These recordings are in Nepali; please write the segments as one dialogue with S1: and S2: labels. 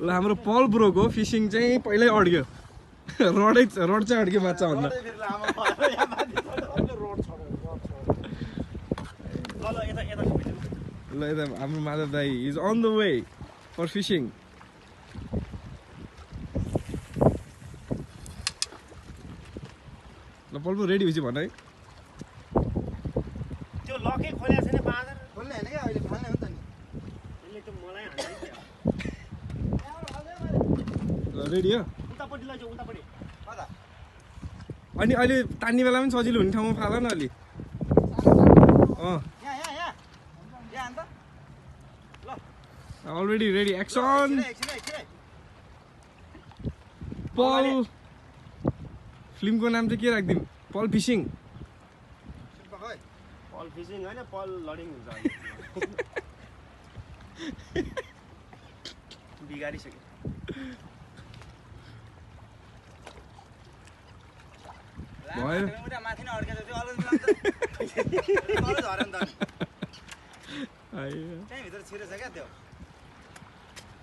S1: ल हाम्रो पल ब्रोको फिसिङ चाहिँ पहिल्यै अड्क्यो रड चाहिँ अड्क्यो माछा भन्दा ल यता हाम्रो माधव दाई is on the way for fishing ल पल ब्रो रेडी भएपछि भन है
S2: त्यो लकै खोलेको छैन बाँदर
S3: खोल्ने हैन के अहिले फाल्ने हो नि त नि
S2: यसले त मलाई हान्दै थियो
S1: ल रेडी हो
S2: उतापट्टि लैजाऊ उतापट्टि
S3: कता
S1: अनि अहिले तान्ने बेला पनि सजिलो हुने ठाउँमा फाल न अलि
S3: यहाँ अन्त ल
S1: अलरेडी रेडी एक्सन पल फिल्मको नाम चाहिँ के राखिदिउँ पल फिसिङ
S2: पल फिसिङ होइन पल लडिङ हुन्छ बिगारिसक्यो
S1: भयो
S3: माथि नै अड्केको थियो अलग झर्यो नि त त्यही भित्र छिरेछ क्या त्यो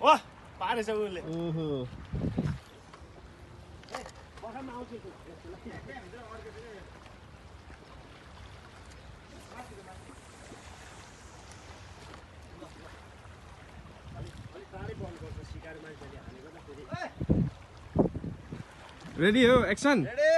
S2: ओ पारेछ उसले
S1: ओहो
S2: बखामा आउँछ
S1: रेडी हो एक्सन
S3: रेडी